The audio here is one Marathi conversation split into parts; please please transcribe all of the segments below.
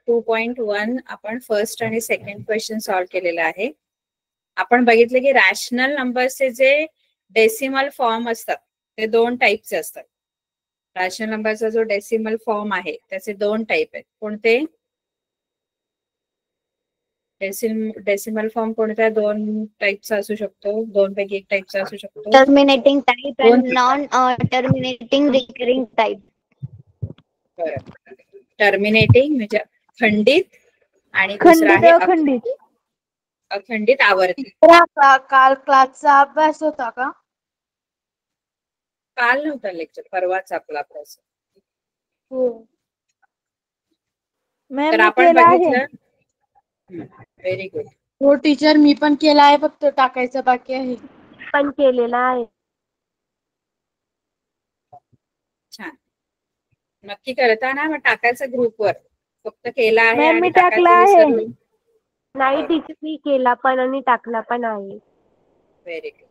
2.1 आपण फर्स्ट आणि सेकंड क्वेश्चन सॉल्व्ह केलेला आहे. आपण बघितले की रॅशनल नंबरचे जे डेसिमल फॉर्म असतात ते दोन टाईपचे असतात. रॅशनल नंबरचा जो डेसिमल फॉर्म आहे त्याचे दोन टाईप आहेत. कोणते? डेसिमल फॉर्म कोणत्या दोन टाईपचा असू शकतो? दोन पैकी एक टाईपचा असू शकतो. टर्मिनेटिंग टाइप आणि नॉन टर्मिनेटिंग रिकरिंग टाइप. बरं. टर्मिनेटिंग म्हणजे खंडित आणि दुसरा आहे अखंडित. अखंडित आवर्ती. काल क्लासचा अभ्यास होता का? काल नव्हता लेक्चर, परवाच आपला अभ्यास. हो तर आपण बघितलं. Very good. हो टीचर, मी पण केला आहे, फक्त टाकायचं बाकी आहे. पण केलेला आहे. छान. नक्की करता ना? मग टाकायचं ग्रुपवर. फक्त केला आहे मॅम, आणि मी टाकला टाकायचं आहे. विसरलो. नाही टीचर, मी केला पण आणि टाकला पण आहे. Very good.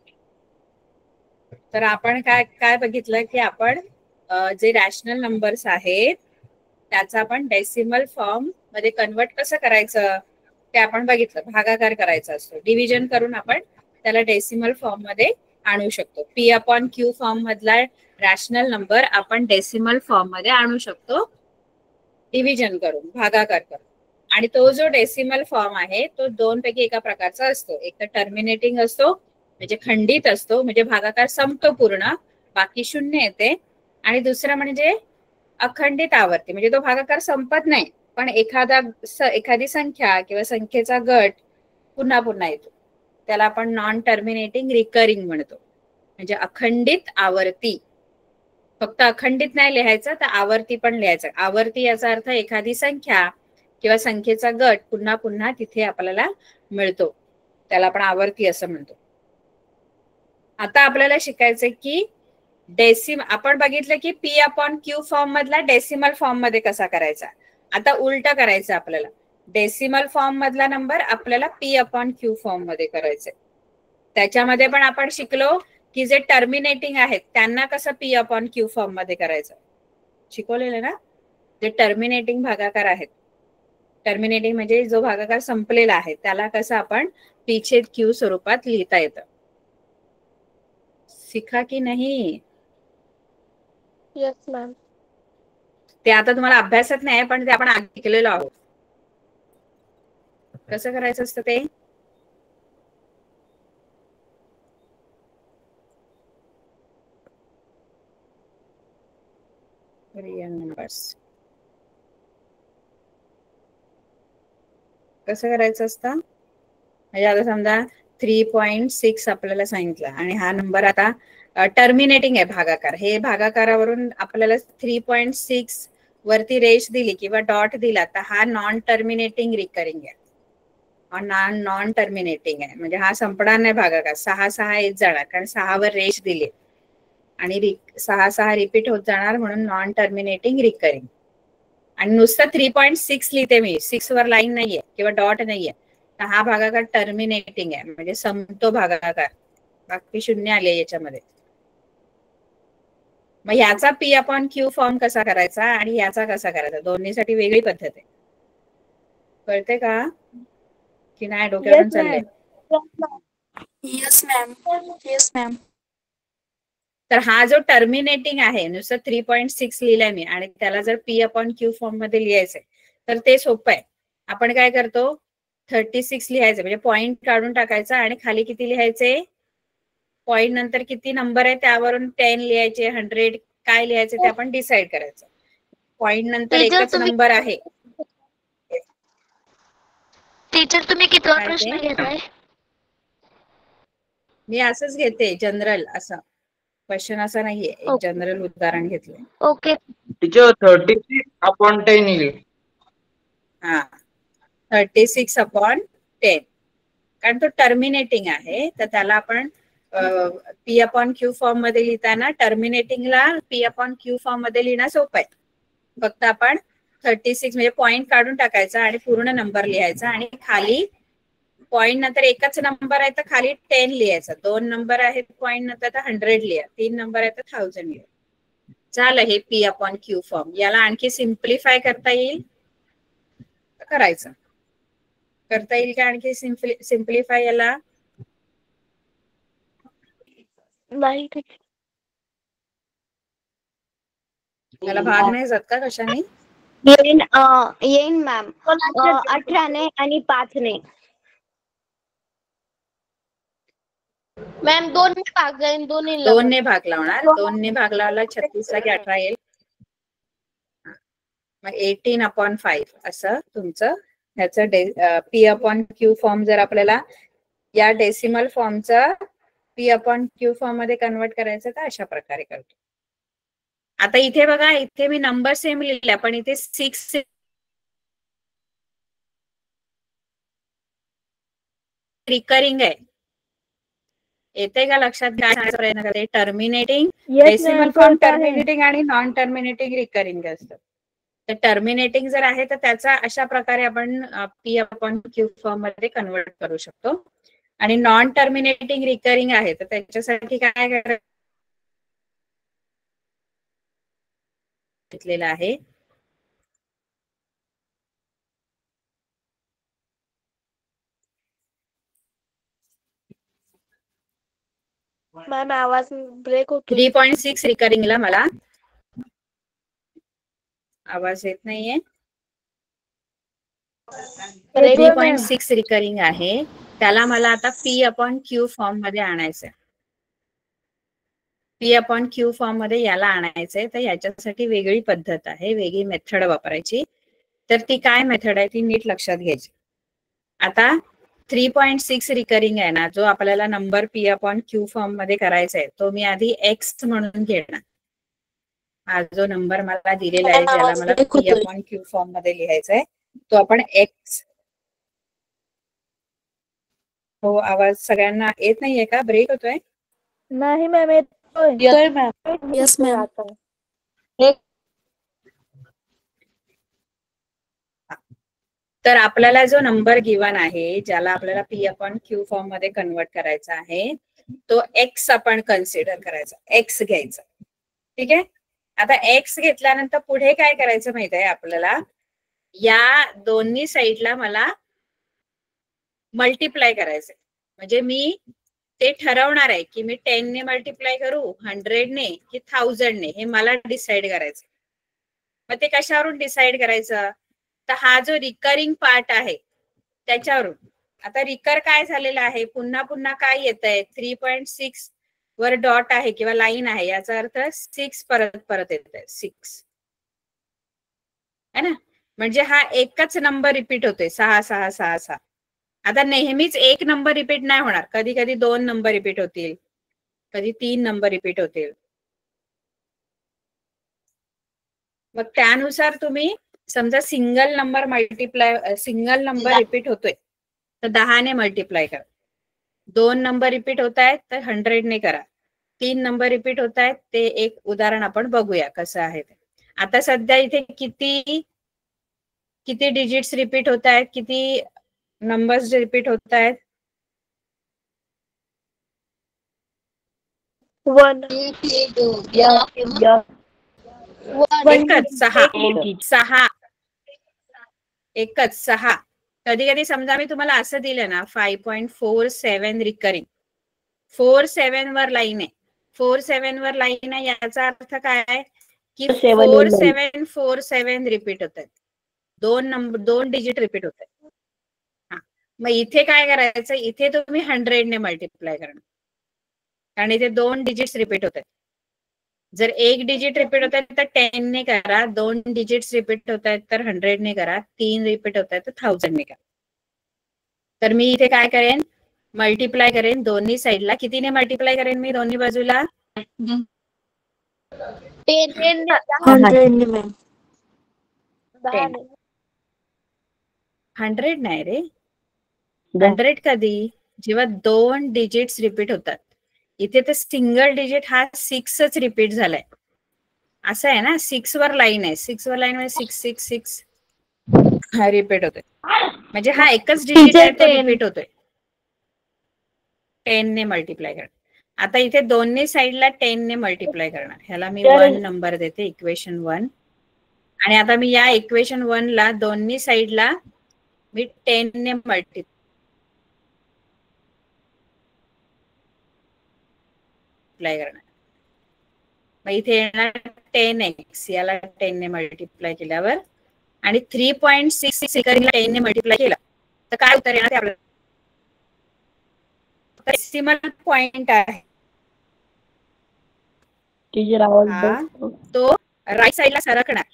तर आपण काय काय बघितलं की आपण जे रॅशनल नंबर्स आहेत त्याचा आपण डेसिमल फॉर्म मध्ये कन्वर्ट कसं करायचं ते आपण बघितलं. भागाकार करायचा असतो. डिव्हिजन करून आपण त्याला डेसिमल फॉर्म मध्ये आणू शकतो. P/Q फॉर्म मधला रॅशनल नंबर आपण डेसिमल फॉर्म मध्ये आणू शकतो डिव्हिजन करून, भागाकार करून. आणि तो जो डेसिमल फॉर्म आहे तो दोन पैकी एका प्रकारचा असतो. एक तर टर्मिनेटिंग असतो म्हणजे खंडित असतो, म्हणजे भागाकार संपतो पूर्ण, बाकी शून्य येते. आणि दुसरं म्हणजे अखंडित आवर्ती, म्हणजे तो भागाकार संपत नाही पण एखादी संख्या किंवा संख्येचा गट पुन्हा पुन्हा येतो. त्याला आपण नॉन टर्मिनेटिंग रिकरिंग म्हणतो. म्हणजे अखंडित आवर्ती. फक्त अखंडित नाही लिहायचं तर आवर्ती पण लिहायचं. आवर्ती याचा अर्थ एखादी संख्या किंवा संख्येचा गट पुन्हा पुन्हा तिथे आपल्याला मिळतो, त्याला आपण आवर्ती असं म्हणतो. आता आपल्याला शिकायचंय की आपण बघितलं की P/Q फॉर्म मधला डेसिमल फॉर्म मध्ये कसा करायचा. आता उलट करायचं आपल्याला. डेसिमल फॉर्म मधला नंबर आपल्याला P/Q फॉर्म मध्ये करायचंय. त्याच्यामध्ये पण आपण शिकलो की जे टर्मिनेटिंग आहेत त्यांना कसं P/Q फॉर्म मध्ये करायचं शिकवलेलं ना. जे टर्मिनेटिंग भागाकार आहेत, टर्मिनेटिंग म्हणजे जो भागाकार संपलेला आहे त्याला कसं आपण P/Q स्वरूपात लिहिता येतं. शिका की नाही? Yes ma'am. ते आता तुम्हाला अभ्यासात नाही पण ते आपण आधी केलेलो आहोत. कसं करायचं असतं ते? रियल नंबर्स कसं करायचं असतं? म्हणजे आता समजा 3.6 आपल्याला सांगितलं आणि हा नंबर आता टर्मिनेटिंग आहे भागाकार. हे भागाकारावरून आपल्याला 3.6 वरती रेष दिली किंवा डॉट दिला तर हा नॉन टर्मिनेटिंग रिकरिंग आहे. नॉन टर्मिनेटिंग आहे म्हणजे हा संपणार नाही भागाकार. 6 येत जाणार कारण 6 वर रेष दिली आणि 6 रिपीट होत जाणार म्हणून नॉन टर्मिनेटिंग रिकरिंग. आणि नुसतं 3.6 लिहिते मी, 6 वर लाईन नाहीये किंवा डॉट नाहीये, तर हा भागाकार टर्मिनेटिंग आहे म्हणजे संपतो भागाकार, बाकी शून्य आले याच्यामध्ये. मग याचा P/Q फॉर्म कसा करायचा आणि याचा कसा करायचा, दोन्हीसाठी वेगळी पद्धत आहे. कळते का की नाही? डोक्यावरून चाललंय? Yes ma'am. Yes ma'am. तर हा जो टर्मिनेटिंग आहे नुसतं 3.6 लिहिलाय मी आणि त्याला जर P/Q फॉर्म मध्ये लिहायचंय तर ते सोपं आहे. आपण काय करतो, 36 लिहायचं म्हणजे पॉइंट काढून टाकायचा आणि खाली किती लिहायचे, पॉइंट नंतर किती नंबर आहे त्यावरून 10 लिहायचे, 100 काय लिहायचे ते आपण डिसाइड करायचं. पॉइंट नंतर एकच नंबर आहे. टीचर, तुम्ही कितवा प्रश्न घेताय? मी असंच घेते जनरल, असं क्वेश्चन असं नाहीये, एक जनरल उदाहरण घेतलंय. ओके टीचर 36/10 येईल. हा 36/10 कारण तो टर्मिनेटिंग आहे तर त्याला आपण P/Q फॉर्म मध्ये लिहिताना टर्मिनेटिंगला P/Q फॉर्म मध्ये लिहिणं सोपं आहे. फक्त आपण 36 म्हणजे पॉइंट काढून टाकायचा आणि पूर्ण नंबर लिहायचा आणि खाली पॉइंट नंतर एकच नंबर आहे तर खाली 10 लिहायचा, 2 नंबर आहेत पॉइंट नंतर तर 100 लिहा, 3 नंबर आहे तर 1000 लिहा. झालं हे P/Q फॉर्म. याला आणखी सिम्प्लिफाय करता येईल. करायचं. करता येईल का आणखी सिम्प्लिफाय याला? नाही त्याला भाग नाही जात का कशाने? येईन मॅम. 18 आणि 5 मॅम 2 भाग जाईल, 2 ने भाग लावणार. 2 ने भाग लावला 36 ला की 18 येईल. मग 18/5 असं तुमचं ह्याचं P/Q फॉर्म जर आपल्याला या डेसिमल फॉर्मचं P/Q फॉर्म मध्ये कन्वर्ट करायचं तर अशा प्रकारे करतो. आता इथे बघा, इथे मी नंबर सेम लिहिला पण इथे 6 रिकरिंग आहे. येते का लक्षात? काय सांगायचा प्रयत्न करते? टर्मिनेटिंग, डेसिमल फॉर्म टर्मिनेटिंग आणि नॉन टर्मिनेटिंग रिकरिंग असतं. तर टर्मिनेटिंग जर आहे तर त्याचा अशा प्रकारे आपण P/Q फॉर्म मध्ये कन्वर्ट करू शकतो. आणि नॉन टर्मिनेटिंग रिकरिंग आहे तर त्याच्यासाठी काय करायचं आहे? मॅम आवाज ब्रेक होतो. 3.6 रिकरिंगला मला आवाज येत नाहीये. 3.6 रिकरिंग आहे, त्याला मला आता P/Q फॉर्म मध्ये आणायचंय. P/Q फॉर्म मध्ये याला आणायचंय. तर याच्यासाठी वेगळी पद्धत आहे, वेगळी मेथड वापरायची. तर ती काय मेथड आहे ती नीट लक्षात घ्यायची. आता 3.6 रिकरिंग आहे ना, जो आपल्याला नंबर P/Q फॉर्म मध्ये करायचा आहे तो मी आधी X म्हणून घेणार. हा जो नंबर मला दिलेला आहे ज्याला मला P/Q फॉर्म मध्ये लिहायचा आहे तो आपण X. हो, आवाज सगळ्यांना येत नाहीये का? ब्रेक होतोय? नाही मॅम, येतोय मॅम. Yes ma'am. तर आपल्याला जो नंबर गिवन आहे ज्याला आपल्याला P/Q फॉर्म मध्ये कन्वर्ट करायचा आहे तो X आपण कन्सिडर करायचा, X घ्यायचा. ठीक आहे. आता X घेतल्यानंतर पुढे काय करायचं माहित आहे आपल्याला? या दोन्ही साईडला मला मल्टिप्लाय करायचंय. म्हणजे मी ते ठरवणार आहे की मी 10 ने मल्टिप्लाय करू, 100 ने की 1000 ने, हे मला डिसाइड करायचं. मग ते कशावरून डिसाइड करायचं? तर हा जो रिकरिंग पार्ट आहे त्याच्यावरून. आता रिकर काय झालेला आहे? पुन्हा पुन्हा काय येत आहे? 3.6 वर डॉट आहे किंवा लाईन आहे, याचा अर्थ 6 परत परत येत आहे. 6 है ना. म्हणजे हा एकच नंबर रिपीट होतोय, 6 6 6 6. आता नेहमीच एक नंबर रिपीट नाही होणार, कधी कधी 2 नंबर रिपीट होतील, कधी 3 नंबर रिपीट होतील. मग त्यानुसार तुम्ही समजा सिंगल नंबर रिपीट होतोय तर 10 ने मल्टिप्लाय करा. 2 नंबर रिपीट होत आहेत तर 100 ने करा. 3 नंबर रिपीट होत आहेत ते एक उदाहरण आपण बघूया कसं आहे ते. आता सध्या इथे किती डिजिट्स रिपीट होत आहेत, किती नंबर्स रिपीट होत आहेत? 1 एकच 6 एकच 6. कधी कधी समजा मी तुम्हाला असं दिलं ना 5.47 रिकरिंग, 47 वर लाईन आहे, 47 वर लाईन आहे, याचा अर्थ काय आहे की 4747 रिपीट होत आहेत. 2 डिजिट रिपीट होत आहेत. हा, मग इथे काय करायचं? इथे तुम्ही 100 ने मल्टिप्लाय करणार, कारण इथे 2 डिजिट्स रिपीट होत आहेत. जर 1 डिजिट रिपीट होत आहे तर 10 ने करा, 2 डिजिट्स रिपीट होत आहेत तर 100 ने करा, 3 रिपीट होत आहेत तर 1000 ने करा. तर मी इथे काय करेन? मल्टिप्लाय करेन दोन्ही साईडला. कितीने मल्टिप्लाय करेन मी दोन्ही बाजूला? 100 नाही रे. 100 कधी? जेव्हा 2 डिजिट्स रिपीट होतात. इथे तर सिंगल डिजिट हा 6च रिपीट झालाय. असं आहे ना, 6 वर लाईन आहे, 6 वर लाईन म्हणजे 666 हा रिपीट होतोय. म्हणजे हा एकच डिजिट आहे तो रिपीट होतोय. 10 ने मल्टिप्लाय करणार. आता इथे दोन्ही साईडला 10 ने मल्टिप्लाय करणार. ह्याला मी 1 नंबर देते, इक्वेशन 1. आणि आता मी या इक्वेशन 1 ला दोन्ही साईडला मी 10 ने मल्टिप्लाय करणार. मग इथे येणार 10x, याला 10 ने मल्टिप्लाय केल्यावर, आणि 3.6 रिकरिंगला 10 ने मल्टिप्लाय केला तर काय उत्तर येणार ते आपल्याला डेसिमल पॉइंट आहे. टीचर आवाज हा, तो राईट साइडला सरकणार.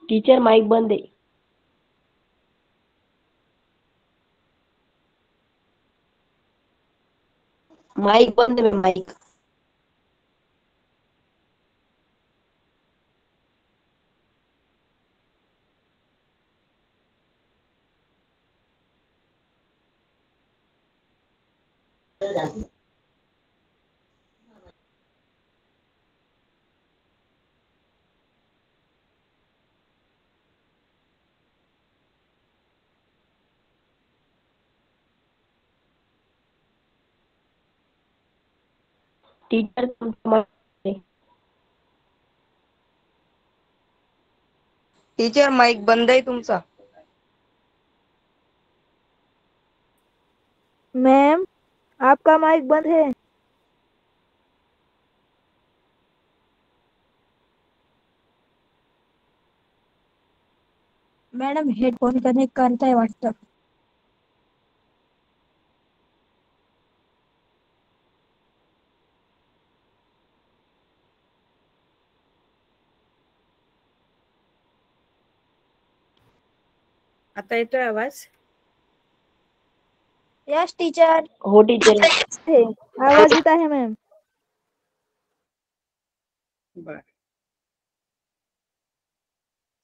टीचर माइक बंद आहे. माइक बंद आहे माइक. टीचर टीचर माइक बंद है तुमचा. मैम आपका माइक बंद है. मैडम हेडफोन कनेक्ट करताय वाटतं. आता येतोय आवाज? Yes teacher. हो टीचर. आवाज येत आहे मॅम. बर,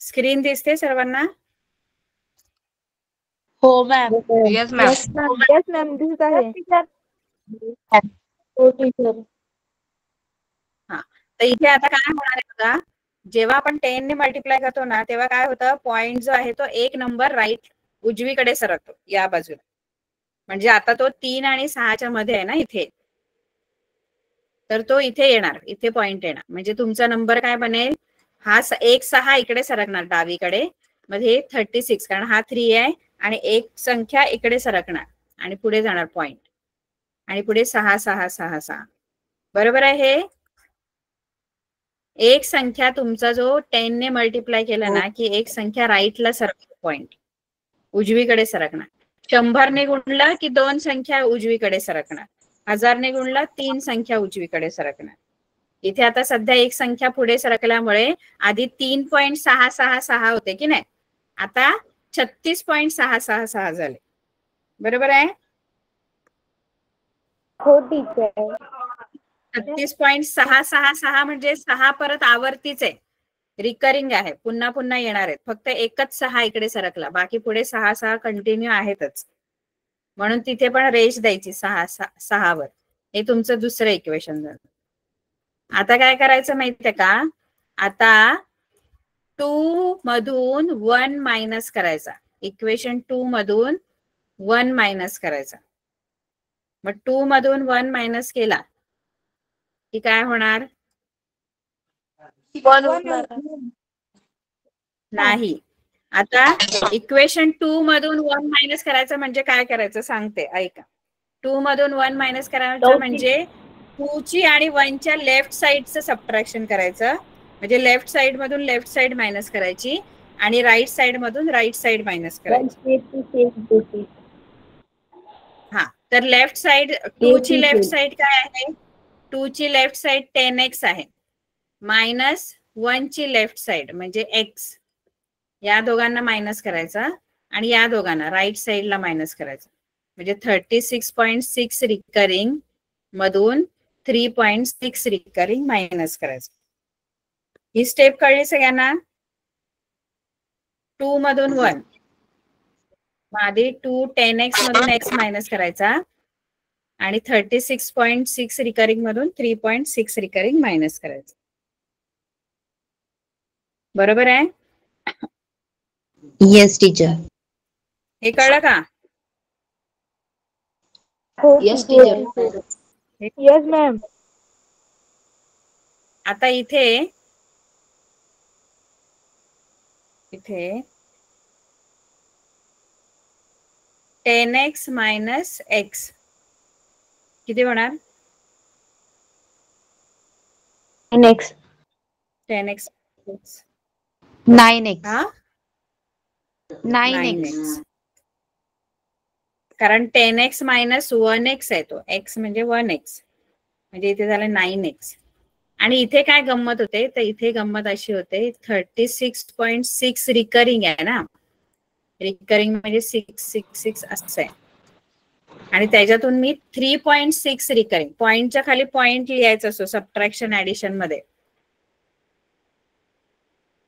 स्क्रीन दिसते सर्वांना? हो ma'am. Yes ma'am. Yes ma'am दिसत आहे. हो टीचर. हा, तर इथे आता काय होणार आहे बघा, जेव्हा आपण 10 ने मल्टिप्लाय करतो ना तेव्हा काय होतं, पॉइंट जो आहे तो एक नंबर राईट उजवीकडे सरकतो या बाजूला. म्हणजे आता तो 3 आणि 6च्या मध्ये आहे ना इथे, तर तो इथे येणार, इथे पॉइंट येणार. म्हणजे तुमचा नंबर काय बनेल, हा 1 6 इकडे सरकणार डावीकडे, म्हणजे 36, कारण हा 3 आहे आणि एक संख्या इकडे सरकणार आणि पुढे जाणार पॉइंट, आणि पुढे 6 6 6 6. बरोबर आहे? हे एक संख्या तुमचा जो 10 ने मल्टिप्लाय केला ना की एक संख्या राईटला सरकतो, पॉइंट उजवीकडे सरकणार. 100 ने गुणलं की 2 संख्या उजवीकडे सरकणार. 1000 ने गुणला 3 संख्या उजवीकडे सरकणार. इथे आता सध्या एक संख्या पुढे सरकल्यामुळे आधी 3.666 होते की नाही, आता 36.666 झाले. बरोबर आहे? हो टीचर. 36.666 म्हणजे 6 परत आवर्तीच आहे, रिकरिंग आहे, पुन्हा पुन्हा येणार आहेत. फक्त एकच 6 इकडे सरकला, बाकी पुढे 6 6 कंटिन्यू आहेतच. म्हणून तिथे पण रेष द्यायची 6 वर. हे तुमचं दुसरं इक्वेशन झालं. आता काय करायचं माहितीये का, आता 2 मधून 1 मायनस करायचा. इक्वेशन 2 मधून 1 मायनस करायचा. मग 2 मधून 1 मायनस केला की काय होणार? नाही. आता इक्वेशन 2 मधून 1 मायनस करायचं म्हणजे काय करायचं सांगते, ऐका. 2 मधून 1 मायनस करायचं म्हणजे 2 ची आणि 1 च्या लेफ्ट साइडचं सबट्रॅक्शन करायचं. म्हणजे लेफ्ट साइड मधून लेफ्ट साइड मायनस करायची आणि राईट साइड मधून राईट साइड मायनस करायची. हा, तर लेफ्ट साइड 2 ची लेफ्ट साइड काय आहे? 2 ची लेफ्ट साइड 10x आहे, मायनस 1 ची लेफ्ट साइड म्हणजे x. या दोघांना मायनस करायचा आणि या दोघांना राईट साइडला मायनस करायचं. म्हणजे 36.6 रिकरिंग मधून 3.6 रिकरिंग मायनस करायचं. ही स्टेप कळली सगळ्यांना? 2 मधून 1, आधी 2 10x मधून x मायनस करायचा आणि 36.6 रिकरिंग मधून 3.6 रिकरिंग मायनस करायचं. बरोबर आहे? Yes teacher. हे कळलं का? हो येस टीचर. Yes ma'am. आता इथे 10x मायनस x किती होणार? 9x. 10x 9x. हा 9x. कारण 10x मायनस 1x आहे तो, x म्हणजे 1x, म्हणजे इथे झालं 9x. आणि इथे काय गंमत होते, तर इथे गंमत अशी होते 36.6 रिकरिंग आहे ना, रिकरिंग म्हणजे 666 असं आहे. आणि त्याच्यातून मी 3.6 रिकरिंग, पॉइंटच्या खाली पॉइंट लिहायचा असतो सबट्रॅक्शन ऍडिशन मध्ये,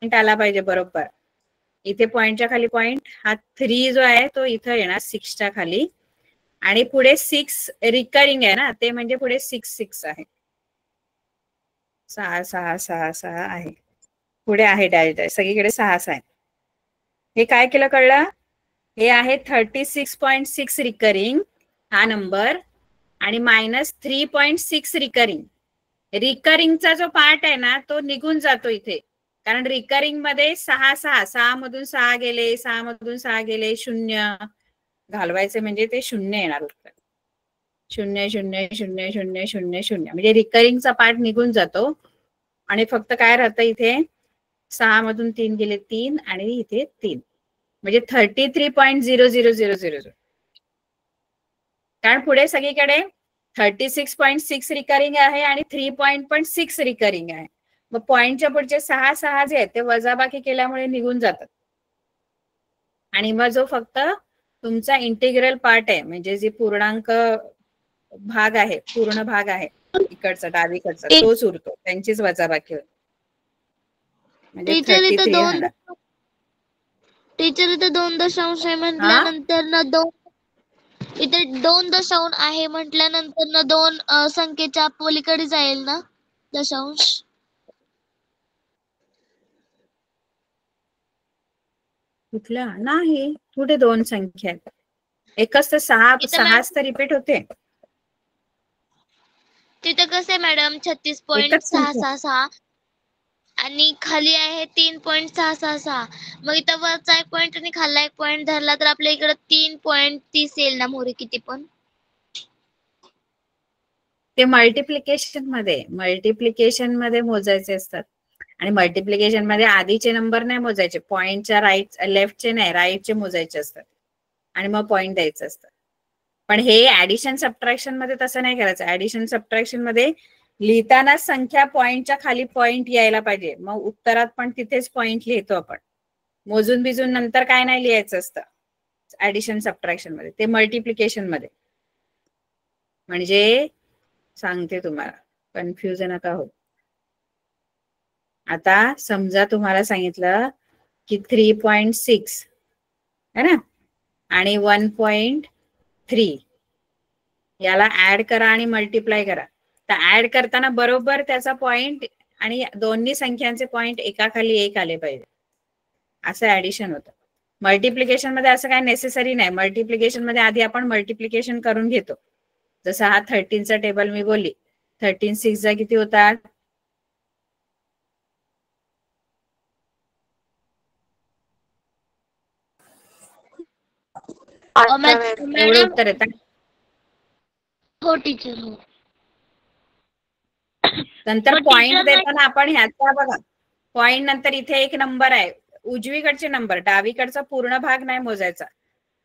पॉइंट आला पाहिजे बरोबर. इथे पॉइंटच्या खाली पॉइंट, हा 3 जो आहे तो इथं येणार 6च्या खाली, आणि पुढे 6 रिकरिंग आहे ना, ते म्हणजे पुढे 6 आहे, 6 आहे, पुढे आहे डॅश डॅश, सगळीकडे 6 आहे. हे काय केलं कळलं? हे आहे 36.6 रिकरिंग हा नंबर, आणि मायनस 3.6 रिकरिंग. रिकरिंगचा जो पार्ट आहे ना तो निघून जातो इथे, कारण रिकरिंग मध्ये 6 मधून 6 गेले, 6 मधून 6 गेले, 0 घालवायचे म्हणजे ते 0 येणार उत्तर. 0 0 0 0 0 0 म्हणजे रिकरिंगचा पार्ट निघून जातो, आणि फक्त काय राहतं इथे, 6 मधून 3 गेले 3, आणि इथे 3, म्हणजे 33.0000. कारण पुढे सगळीकडे 36.6 रिकरिंग आहे आणि 3.6 रिकरिंग आहे. मग पॉइंटच्या पुढचे 6 जे आहेत ते वजाबाकी केल्यामुळे निघून जातात, आणि मग जो फक्त तुमचा इंटिग्रल पार्ट आहे, म्हणजे जे पूर्णांक भाग आहे, पूर्ण भाग आहे इकडचा डावीकडचा, तोच उरतो, त्यांचीच वजाबाकी होते, म्हणजे 33 होणार. टीचर इथे 2 दशांश आहे म्हटल्यानंतर ना 2, इथे 2 दशांश आहे म्हटल्यानंतर ना 2 संख्येच्या पलीकडे जाईल ना दशांश. कुठल्या नाही, कुठे 2 संख्या आहेत, एकच तर 6च तर रिपीट होते. तिथे कसं आहे मॅडम, एकच संख्या 36.666 आणि खाली आहे 3.666. मग इथं वरचा एक पॉइंट आणि खाल्ला एक पॉइंट धरला तर आपल्या इकडे 3.30 येईल ना मोरे किती पण. ते मल्टिप्लिकेशन मध्ये मोजायचे असतात, आणि मल्टिप्लिकेशन मध्ये आधीचे नंबर नाही मोजायचे, पॉइंटच्या लेफ्टचे नाही, राईटचे मोजायचे असतात, आणि मग पॉइंट द्यायचं असतं. पण हे ऍडिशन सबट्रॅक्शन मध्ये तसं नाही करायचं. ऍडिशन सबट्रॅक्शन मध्ये लिहिताना संख्या पॉइंटच्या खाली पॉइंट यायला पाहिजे, मग उत्तरात पण तिथेच पॉइंट लिहितो आपण, मोजून बिजून नंतर काय नाही लिहायचं असतं ऍडिशन सबट्रॅक्शन मध्ये, ते मल्टिप्लिकेशन मध्ये. म्हणजे सांगते तुम्हाला, कन्फ्युजन नका हो. आता समजा तुम्हाला सांगितलं की 3.6 है ना, आणि 1.3 याला ऍड करा आणि मल्टिप्लाय करा, तर ऍड करताना बरोबर त्याचा पॉइंट आणि दोन्ही संख्यांचे पॉइंट एकाखाली एक आले पाहिजे, असं ऍडिशन होतं. मल्टिप्लिकेशन मध्ये असं काय नेसेसरी नाही. मल्टिप्लिकेशन मध्ये आधी आपण मल्टिप्लिकेशन करून घेतो, जसं हा 13चा टेबल मी बोलली, 13 6 चा किती होतात, एवढं उत्तर येतात. हो टीचर हो. नंतर पॉइंट देताना आपण ह्याचा बघा, पॉइंट नंतर इथे एक नंबर आहे, उजवीकडचे नंबर, डावीकडचा पूर्ण भाग नाही मोजायचा.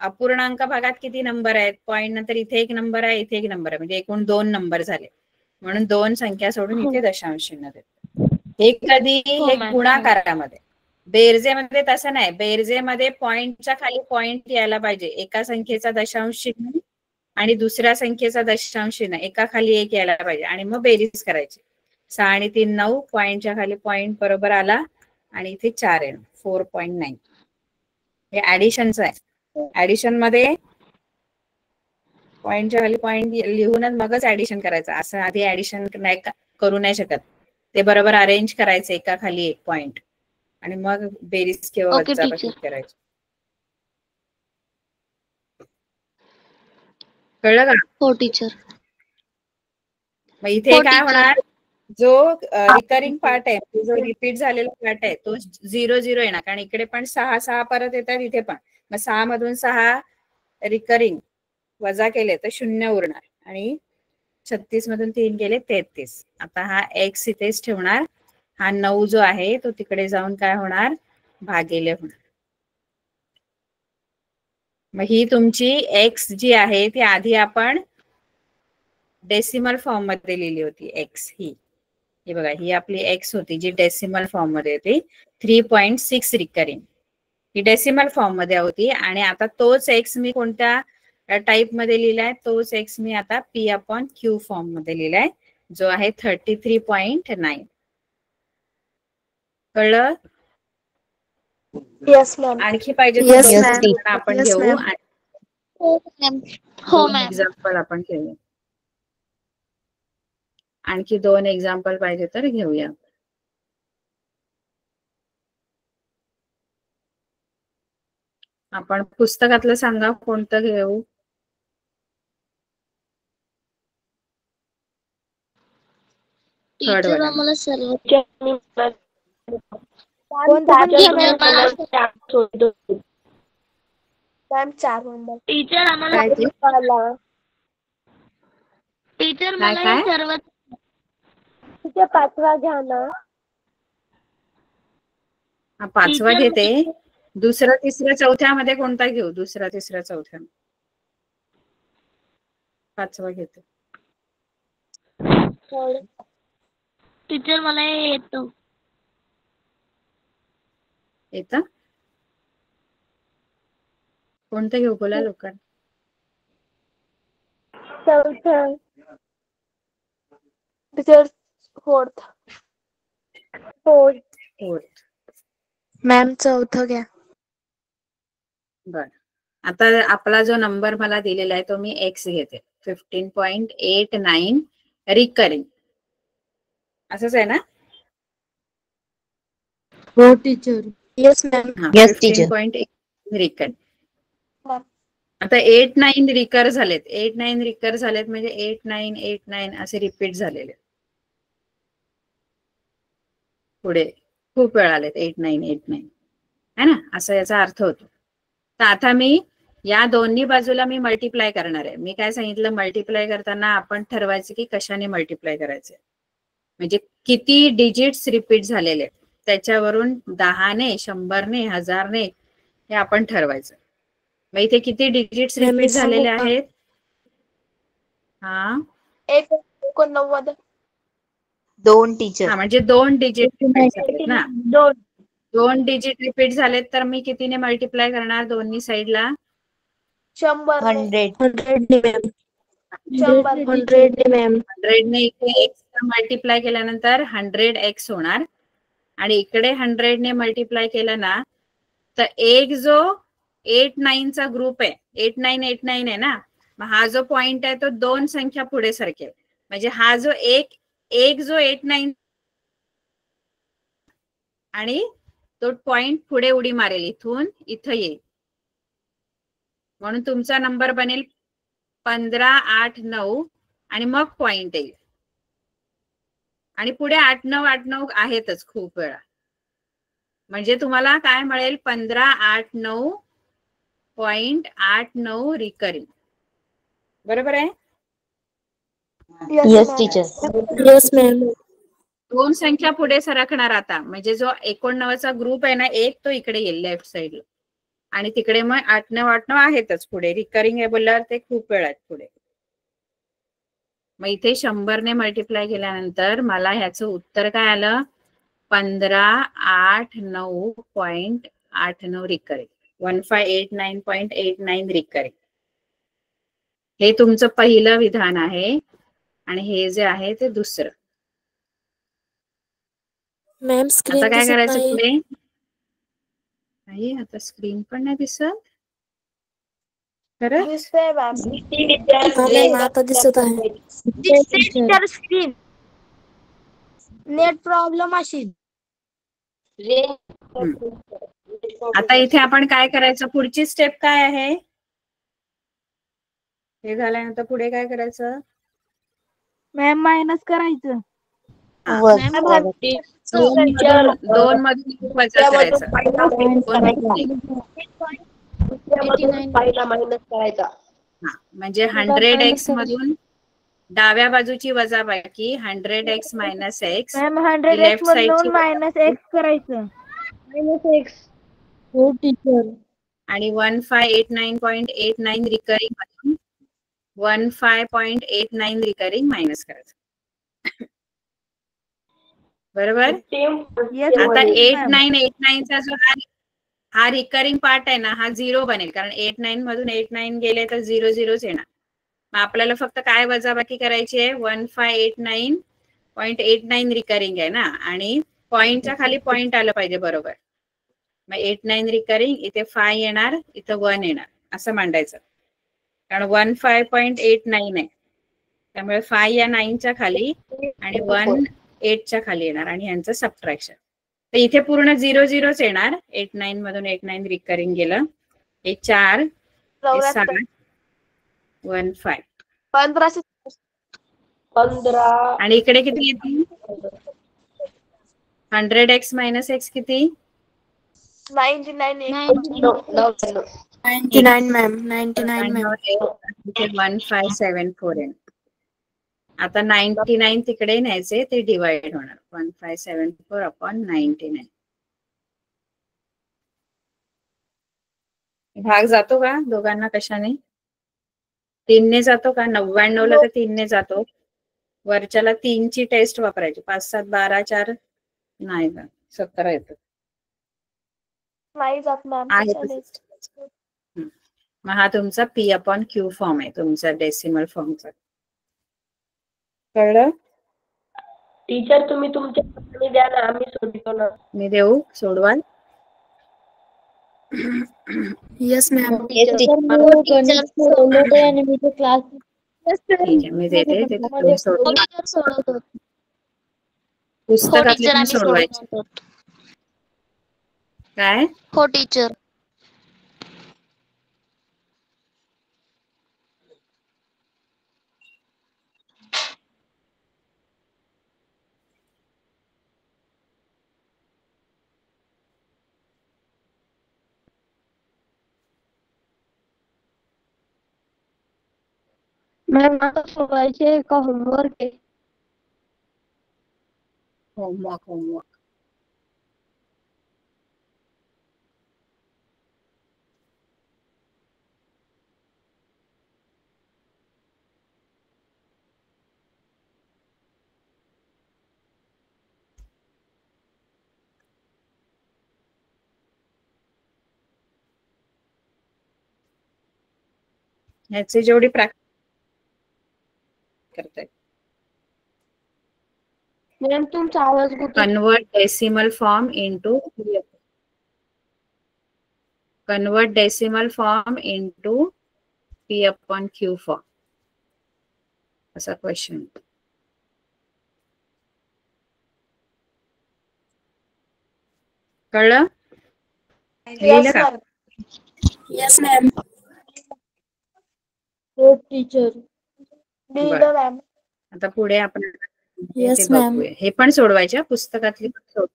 अपूर्णांक भागात किती नंबर आहेत, पॉइंट नंतर इथे एक नंबर आहे, इथे एक नंबर आहे, म्हणजे एकूण 2 नंबर झाले, म्हणून 2 संख्या सोडून इथे दशांश चिन्ह देतो. हे कधी हे गुणाकारामध्ये. बेरजेमध्ये तसं नाही, बेरजेमध्ये पॉइंटच्या खाली पॉइंट यायला पाहिजे, एका संख्येचा दशांश चिन्ह आणि दुसऱ्या संख्येचा दशांश चिन्ह एका खाली एक यायला पाहिजे, आणि मग बेरीज करायची. 6 आणि 3 9, पॉइंटच्या खाली पॉइंट बरोबर आला, आणि इथे 4 येणार, 4.9. हे ऍडिशनचं आहे. ऍडिशन मध्ये पॉइंटच्या खाली पॉइंट लिहूनच मगच ऍडिशन करायचं, असं आधी ऍडिशन नाही करू नाही शकत. ते बरोबर अरेंज करायचं एका खाली एक पॉइंट, आणि मग बेरीज किंवा वजाबाकी करायची. कळलं का? हो टीचर. मग इथे काय होणार, जो रिकरिंग पार्ट आहे, जो रिपीट झालेला पार्ट आहे तो 0 0 येणार, कारण इकडे पण 6 6 परत येतात, इथे पण. मग 6 मधून 6 रिकरिंग वजा केले तर 0 उरणार, आणि 36 मधून 3 गेले 33. आता हा एक्स इथेच ठेवणार, हा 9 जो आहे तो तिकडे जाऊन काय होणार, भागिले होणार. मग ही तुमची एक्स जी आहे ती आधी आपण डेसिमल फॉर्म मध्ये लिहिली होती. एक्स ही बघा, ही आपली एक्स होती जी डेसिमल फॉर्म मध्ये होती. 3.6 रिकरिंग ही डेसिमल फॉर्म मध्ये होती, आणि आता तोच एक्स मी कोणत्या टाइप मध्ये लिहिलाय, तोच एक्स मी आता P/Q फॉर्म मध्ये लिहिलाय, जो आहे 33.9. कळलं? Yes ma'am. आणखी पाहिजे Yes, तर ma'am. दोन आपण Yes, घेऊ, ma'am. आणि हो मॅम. हो दोन मॅम. एक्झाम्पल आपण घेऊ. आणखी 2 एक्झाम्पल पाहिजे तर घेऊया. आपण पुस्तकातलं सांगा कोणतं घेऊ. थर्ड टीचर वाला. आम्हाला सर्व कोणतं पण घ्या teacher ma'am. Ma'am 4 number. Teacher आम्हाला काय ते? टीचर काय मला काय? हे सर्व तिथे 5वा घ्या ना. हा 5वा टीचर घेते. दुसरा तिसरा चौथ्यामध्ये कोणता घेऊ? दुसरा तिसरा चौथ्या 5वा घेते. टीचर मला हे येतं. येतं? कोणतं घेऊ बोला लोकांना. चौथं. Teacher 4th. मॅम 4th घ्या. बर, आता आपला जो नंबर मला दिलेला आहे तो मी एक्स घेते. 15.89 रिकरिंग, असंच आहे ना? हो teacher. Yes ma'am. Yes, teacher. 15.8 recurring. आता 8-9 रिकर झालेत. 8-9 रिकर झालेत म्हणजे 8-9 असे रिपीट झालेले. पुढे खूप वेळ आलेत 8-9 है ना, असं याचा अर्थ होतो. तर आता मी या दोन्ही बाजूला मी मल्टिप्लाय करणार आहे. मी काय सांगितलं, मल्टिप्लाय करताना आपण ठरवायचं की कशाने मल्टिप्लाय करायचे, म्हणजे किती डिजिट्स रिपीट झालेले त्याच्यावरून 10ने 100ने 1000ने हे आपण ठरवायचं. मग इथे किती डिजिट्स रिपीट झालेले आहेत? हा 89. 2 टीचर. हा, म्हणजे 2 डिजिट रिपीट झालेत ना. 2 डिजिट रिपीट झालेत तर मी कितीने मल्टिप्लाय करणार दोन्ही साइडला? 100. 100 मॅम. 100 ने इथे x मल्टिप्लाय केल्यानंतर 100x होणार, आणि इकडे 100 ने मल्टिप्लाय केलं ना तर एक जो 8-9 चा ग्रुप आहे, 8-9 आहे ना, मग हा जो पॉइंट आहे तो 2 संख्या पुढे सरकेल. म्हणजे हा जो एक जो 8-9 आणि तो पॉइंट पुढे उडी मारेल, इथून इथं येईल, म्हणून तुमचा नंबर बनेल 15, 8, 9 आणि मग पॉइंट येईल. आणि पुढे 8, 9, 8, 9 आहेतच खूप वेळा. म्हणजे तुम्हाला काय मिळेल? 15, 8, 9.89 रिकरिंग. बरोबर आहे? Yes, teacher. Yes ma'am. 2 संख्या पुढे सरकणार आता, म्हणजे जो 89चा ग्रुप आहे ना एक, तो इकडे येईल लेफ्ट साइडला, आणि तिकडे मग 8, 9, 8, 9 आहेतच पुढे. रिकरिंग आहे बोलल्यावर ते खूप वेळ आहेत पुढे. मग इथे 100 ने मल्टिप्लाय केल्यानंतर मला ह्याचं उत्तर काय आलं? 15,809.89 रिकरिंग. 1589.89 रिकरिंग. हे तुमचं पहिलं विधान आहे, आणि हे जे आहे ते दुसरं. मॅम आता स्क्रीन काय दिसत करायचं नाही. पुढे? नाही, आता स्क्रीन पण नाही दिसत. खरं? दिसतंय मॅम. मॅम आता दिसत आहे. टीचर. स्क्रीन. नेट प्रॉब्लेम असेल. आता इथे आपण काय करायचं? पुढची स्टेप काय आहे? हे झाल्यानंतर पुढे काय करायचं? मॅम मायनस करायचं. हा. वन. दोन मधून एक वजा करायचं. दोन मधून एक. पहिला मायनस करायचा. हा म्हणजे 100x मधून डाव्या बाजूची वजाबाकी 100x minus x. Ma'am 100x मधून मायनस एक्स करायचं. Minus x. हो टीचर. आणि 1589.89 रिकरिंग मधून 15.89 रिकरिंग मायनस करायचं. बरोबर. आता 8989 चा जो हा रिकरिंग पार्ट आहे ना हा 0 बनेल, कारण 89 मधून 89 गेले तर 0 0च येणार. मग आपल्याला फक्त काय वजाबाकी करायची आहे, 1589.89 रिकरिंग आहे ना, आणि पॉइंटच्या खाली पॉइंट आलं पाहिजे बरोबर. मग 89 रिकरिंग, इथे 5 येणार, इथं 1 येणार, असं मांडायचं. कारण 15.89 आहे, त्यामुळे 5 या 9च्या खाली आणि 1 8च्या खाली येणार, आणि यांचं सबट्रॅक्शन. तर इथे पूर्ण 0 0च येणार. 89 मधून 89 रिकरिंग गेलं, हे 4 हे 7 1 5 15 आणि इकडे किती येतील, 100x मायनस एक्स किती, 99 मॅम 99 मॅम. 1574 आहे. आता 99 तिकडे न्यायचे, ते डिवाइड होणार 1574 अपॉन 99. भाग जातो का दोघांना, कशाने, 3 ने जातो का, 99 ला तर 3 ने जातो. वरच्याला 3 ची टेस्ट वापरायची, 5 7 12 4 नाही का, 17 येतो. नाही जात मॅम. मग हा तुमचा P अपॉन Q फॉर्म आहे, तुमचा डेसिमल फॉर्मचा. कळलं टीचर? तुम्ही तुमच्या हाताने द्या ना, आम्ही सोडतो ना. मी देऊ सोडवाल? Yes ma'am. आणि मी ते क्लास ठीक आहे, मी देते, ते तुम्ही सोडवा. सोडवतो. पुस्तकातले टीचर पण आम्ही सोडवायचे. सोडवतो. काय? हो टीचर. मॅम आता सोडवायचे का होमवर्क आहे? होमवर्क. ह्याची जेवढी प्रॅक्टिस करताय. मॅम तुमचा आवाज convert decimal form into P upon Q form, असा क्वेश्चन. कळलं? लिहिलं का? Yes ma'am. हो टीचर. बरं. आता पुढे आपण Yes, ते ma'am. बघूया. हे पण सोडवायच्या पुस्तकातली पण सोड.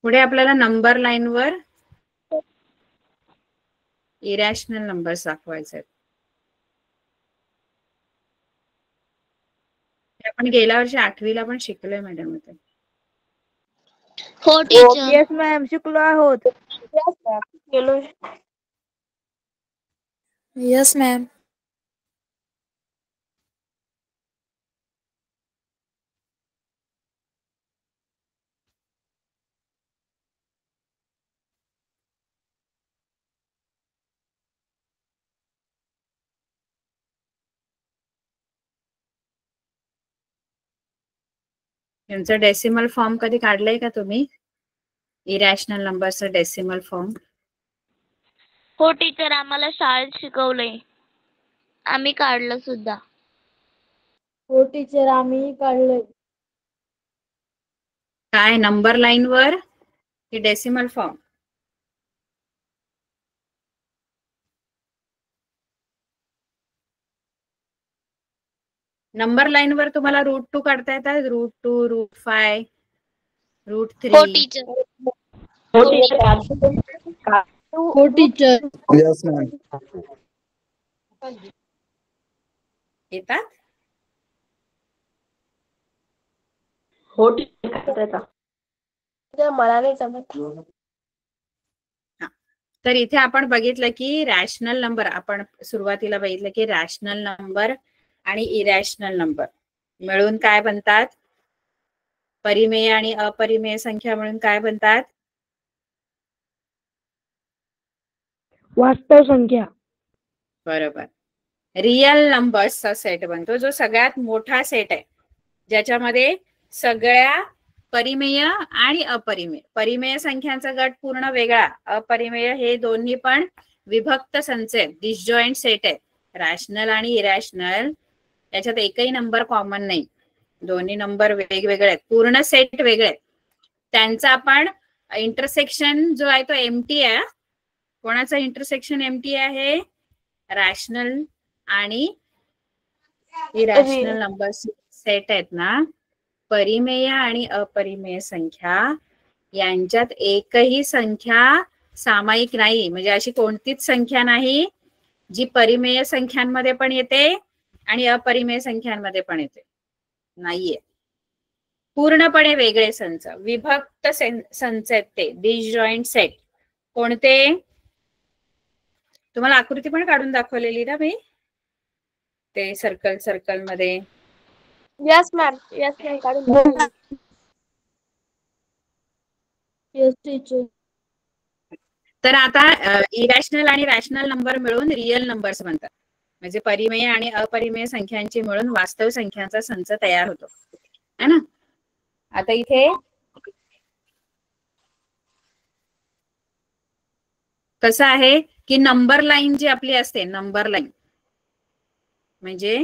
पुढे आपल्याला नंबर लाईन वर इरॅशनल नंबर्स दाखवायचे आहेत. आपण गेल्या वर्षी 8वीला पण शिकलोय मॅडम. हो टीचर. येस मॅम, शिकलो आहोत. Yes ma'am. यांचा डेसिमल फॉर्म कधी काढलाय का तुम्ही? इरॅशनल नंबरचा डेसिमल फॉर्म. हो टीचर, आम्हाला शाळेत शिकवलंय, आम्ही काढलं सुद्धा. हो टीचर, आम्ही काढलंय. काय नंबर लाईन वर की डेसिमल फॉर्म? नंबर लाईन वर तुम्हाला √2 काढता येतात. √2, √5, हो √3. टीचर. हो टीचर. हो टीचर. Yes ma'am. येतात. हो टीचर. मला नाही जमत. तर इथे आपण बघितलं की रॅशनल नंबर, आपण सुरुवातीला बघितलं की रॅशनल नंबर आणि इरॅशनल नंबर मिळून काय बनतात? परिमेय आणि अपरिमेय संख्या मिळून काय बनतात? वास्तव संख्या. बरोबर. रियल नंबर्सचा सेट बनतो, जो सगळ्यात मोठा सेट आहे, ज्याच्यामध्ये सगळ्या परिमेय आणि अपरिमेय, परिमेय संख्यांचा गट पूर्ण वेगळा, अपरिमेय हे दोन्ही पण विभक्त संच आहेत, डिसजॉईंट सेट आहेत. रॅशनल आणि इरॅशनल याच्यात एकही नंबर कॉमन नाही, दोन्ही नंबर वेगवेगळे आहेत, पूर्ण सेट वेगळे आहेत. त्यांचा आपण इंटरसेक्शन जो आहे तो एमटी आहे. कोणाचा इंटरसेक्शन एमटी आहे? रॅशनल आणि इरॅशनल नंबर सेट आहेत ना, परिमेय आणि अपरिमेय संख्या यांच्यात एकही संख्या सामायिक नाही, म्हणजे अशी कोणतीच संख्या नाही जी परिमेय संख्यांमध्ये पण येते आणि अपरिमेय संख्यांमध्ये पण येते, नाहीये. पूर्णपणे वेगळे संच, विभक्त संच आहेत ते, डिसजॉईंट सेट. कोणते? तुम्हाला आकृती पण काढून दाखवलेली ना मी, ते सर्कल सर्कल मध्ये. Yes ma'am. Yes ma'am. काढून. Yes teacher. तर आता इरॅशनल आणि रॅशनल नंबर मिळून रियल नंबर्स बनतात, म्हणजे परिमेय आणि अपरिमेय संख्यांची मिळून वास्तव संख्यांचा संच तयार होतो, है ना. आता इथे कसं आहे की नंबर लाईन जी आपली असते, नंबर लाईन म्हणजे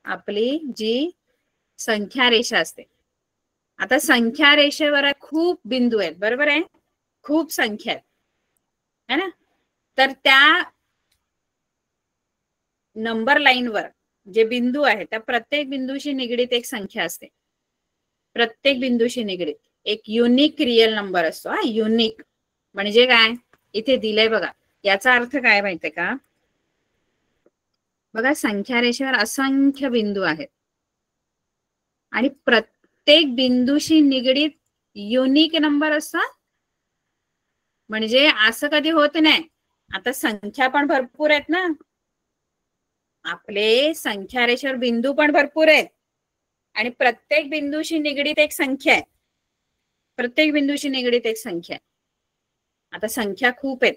आपली जी संख्या रेषा असते. आता संख्या रेषेवर खूप बिंदू आहेत, बरोबर आहे, खूप संख्या आहेत, है ना. तर त्या नंबर लाईनवर जे बिंदू आहेत त्या प्रत्येक बिंदूशी निगडीत एक संख्या असते, प्रत्येक बिंदूशी निगडीत एक युनिक रियल नंबर असतो. हा, युनिक म्हणजे काय? इथे दिलंय बघा, याचा अर्थ काय माहितीये का? बघा, संख्या रेषेवर असंख्य बिंदू आहेत आणि प्रत्येक बिंदूशी निगडीत युनिक नंबर असतात. म्हणजे असं कधी होत नाही, आता संख्या पण भरपूर आहेत ना, आपले संख्या रेषेवर बिंदू पण भरपूर आहेत आणि प्रत्येक बिंदूशी निगडीत एक संख्या आहे, प्रत्येक बिंदूशी निगडीत एक संख्या आहे. आता संख्या खूप आहेत,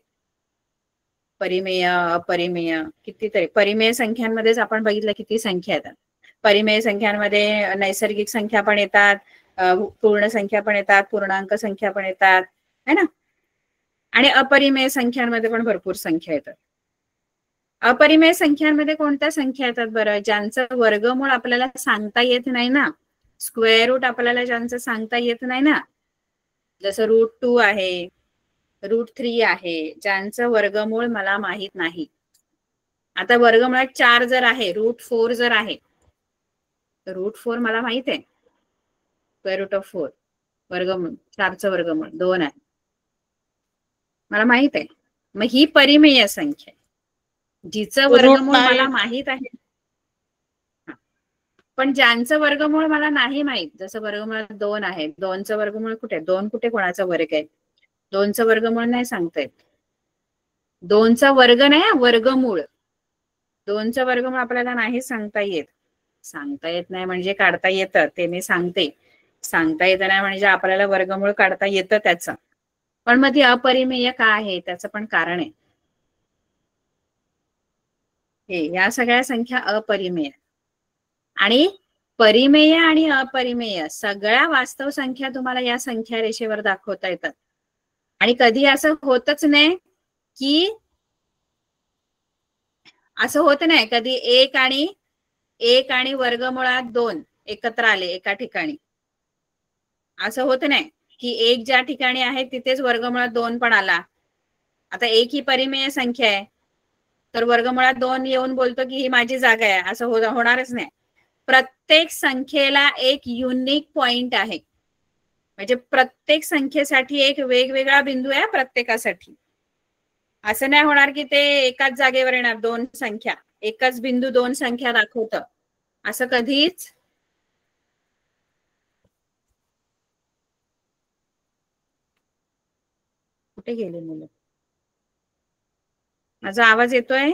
परिमेय अपरिमेय कितीतरी. परिमेय संख्यांमध्येच आपण बघितलं किती संख्या येतात. परिमेय संख्यांमध्ये नैसर्गिक संख्या पण येतात, पूर्ण संख्या पण येतात, पूर्णांक संख्या पण येतात, है ना. आणि अपरिमेय संख्यांमध्ये पण भरपूर संख्या येतात. अपरिमेय संख्यांमध्ये कोणत्या संख्या येतात बरं? ज्यांचं वर्गमूळ आपल्याला सांगता येत नाही ना, स्क्वेअर रूट आपल्याला ज्यांचं सांगता येत नाही ना, जसं √2 आहे, √3 आहे, ज्यांचं वर्गमूळ मला माहित नाही. आता वर्गमुळात 4 जर आहे, √4 जर आहे, तर √4 मला माहित आहे, √4 वर्गमूळ, 4चं वर्गमूळ 2 आहे, मला माहित आहे. मग ही परिमेय संख्या, जिचं वर्गमूळ मला माहित आहे. पण ज्यांचं वर्गमूळ मला नाही माहित, जसं वर्गमूळात 2 आहे, 2चं वर्गमूळ कुठे? 2 कुठे कोणाचा वर्ग आहे? 2चं वर्गमूळ नाही सांगता येत. 2चा वर्ग नाही, वर्गमूळ. 2चं वर्गमूळ आपल्याला नाही सांगता येत. सांगता येत नाही म्हणजे काढता येतं, ते मी सांगते. सांगता येत नाही म्हणजे आपल्याला वर्गमूळ काढता येतं त्याचं. पण मग ती अपरिमेय का आहे? त्याचं पण कारण आहे. या सगळ्या संख्या अपरिमेय आणि परिमेय आणि अपरिमेय सगळ्या वास्तव संख्या तुम्हाला या संख्या रेषेवर दाखवता येतात. आणि कधी असं होतच नाही की, असं होत नाही कधी एक आणि वर्गमुळात 2 एकत्र आले एका ठिकाणी. असं होत नाही की एक ज्या ठिकाणी आहे तिथेच वर्गमुळात 2 पण आला. आता एक ही परिमेय संख्या आहे, तर वर्गमुळात 2 येऊन बोलतो की ही माझी जागा आहे, असं होणारच नाही. प्रत्येक संख्येला एक युनिक पॉइंट आहे, म्हणजे प्रत्येक संख्येसाठी एक वेगवेगळा बिंदू आहे प्रत्येकासाठी. असं नाही होणार की ते एकाच जागेवर येणार दोन संख्या, एकच बिंदू दोन संख्या दाखवतं, असं कधीच कुठे गेले मुलं? माझा आवाज येतोय?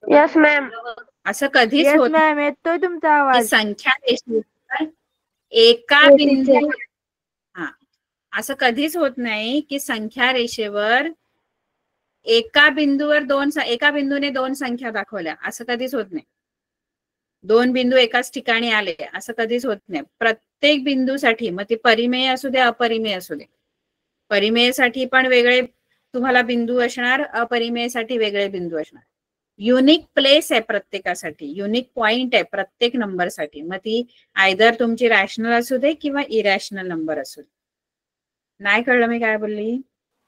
Yes ma'am. असं कधीच येस होत मॅम, येतोय तुमचा की आवाज. संख्या रेषेवर एका हो, बिंदू टीचर. हा असं कधीच होत नाही की संख्या रेषेवर एका बिंदूने दोन संख्या दाखवल्या, असं कधीच होत नाही. दोन बिंदू एकाच ठिकाणी आले असं कधीच होत नाही. प्रत्येक बिंदूसाठी, मग ती परिमेय असू दे अपरिमेय असू दे, परिमेयसाठी पण वेगळे तुम्हाला बिंदू असणार, अपरिमेयसाठी वेगळे बिंदू असणार. युनिक प्लेस आहे प्रत्येकासाठी, युनिक पॉइंट आहे प्रत्येक नंबरसाठी, मग ती आयदर तुमची रॅशनल असू दे किंवा इरॅशनल नंबर असू दे. नाही कळलं मी काय बोलली?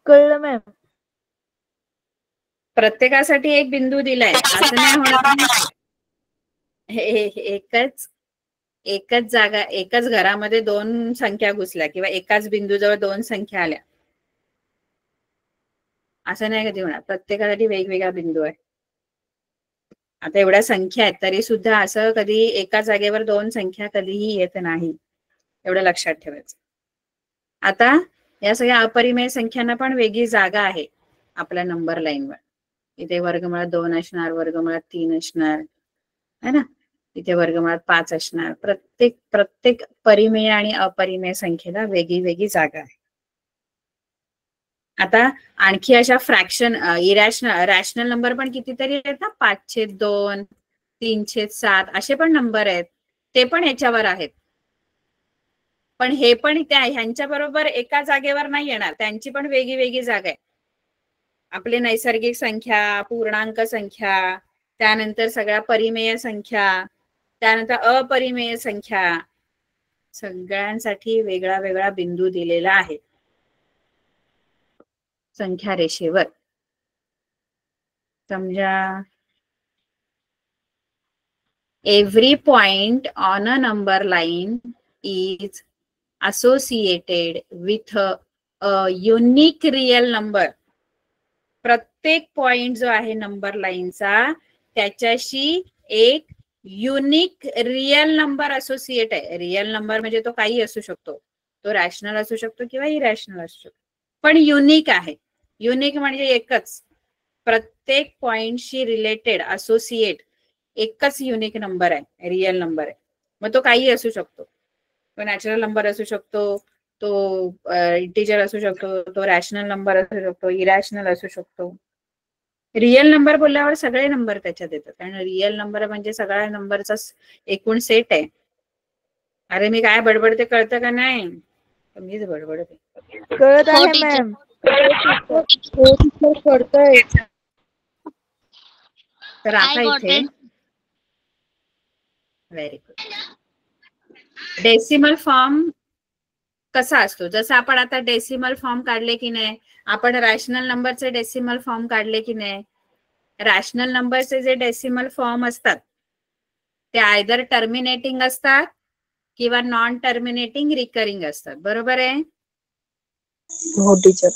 कळलं मॅम. प्रत्येकासाठी एक बिंदू दिलाय, असं नाही होणार एकच जागा, एकच घरामध्ये दोन संख्या घुसल्या किंवा एकाच बिंदूजवळ दोन संख्या आल्या, असं नाही कधी होणार. प्रत्येकासाठी वेगवेगळा बिंदू आहे. आता एवढ्या संख्या आहेत तरी सुद्धा असं कधी एका जागेवर दोन संख्या कधीही येत नाही, एवढं लक्षात ठेवायचं. आता या सगळ्या अपरिमेय संख्यांना पण वेगळी जागा आहे आपल्या नंबर लाईनवर. इथे वर्गमुळात 2 असणार, वर्गमुळात 3 असणार, है ना, इथे वर्गमुळात 5 असणार. प्रत्येक परिमेय आणि अपरिमेय संख्येला वेगळी वेगळी जागा आहे. आता आणखी अशा फ्रॅक्शन रॅशनल नंबर पण कितीतरी आहेत ना, 5/2, 3/7 असे पण नंबर आहेत, ते पण याच्यावर आहेत. पण हे पण ह्यांच्या बरोबर एका जागेवर नाही येणार, त्यांची पण वेगळी वेगळी जागा आहे. आपली नैसर्गिक संख्या, पूर्णांक संख्या, त्यानंतर सगळ्या परिमेय संख्या, त्यानंतर अपरिमेय संख्या, सगळ्यांसाठी वेगळा वेगळा बिंदू दिलेला आहे संख्या रेषेवर. समजा every point on a number line is associated with a unique real number. प्रत्येक पॉइंट जो आहे नंबर लाईनचा त्याच्याशी एक युनिक रियल नंबर असोसिएट आहे. रियल नंबर म्हणजे तो काही असू शकतो, तो रॅशनल असू शकतो किंवा इरॅशनल असू शकतो, पण युनिक आहे. युनिक म्हणजे एकच, प्रत्येक पॉइंटशी रिलेटेड असोसिएट एकच युनिक नंबर आहे, रियल नंबर आहे. मग तो काही असू शकतो, तो नॅचरल नंबर असू शकतो, तो इंटिजर असू शकतो, तो रॅशनल नंबर असू शकतो, इरॅशनल असू शकतो. रियल नंबर बोलल्यावर सगळे नंबर त्याच्यात येतात, कारण रियल नंबर म्हणजे सगळ्या नंबरचा एकूण सेट आहे. अरे मी काय बडबडते कळतं का नाही? मीच बडबडते. कळत हो आहे टीचर. मॅम. कळतंय. तर I आता got इथे it. Very good. Decimal form कसा असतो? जसं आपण आता डेसिमल फॉर्म काढले की नाही, आपण रॅशनल नंबरचे डेसिमल फॉर्म काढले की नाही. रॅशनल नंबरचे जे डेसिमल फॉर्म असतात ते आयदर टर्मिनेटिंग असतात किंवा नॉन टर्मिनेटिंग रिकरिंग असतात, बरोबर आहे? हो टीचर.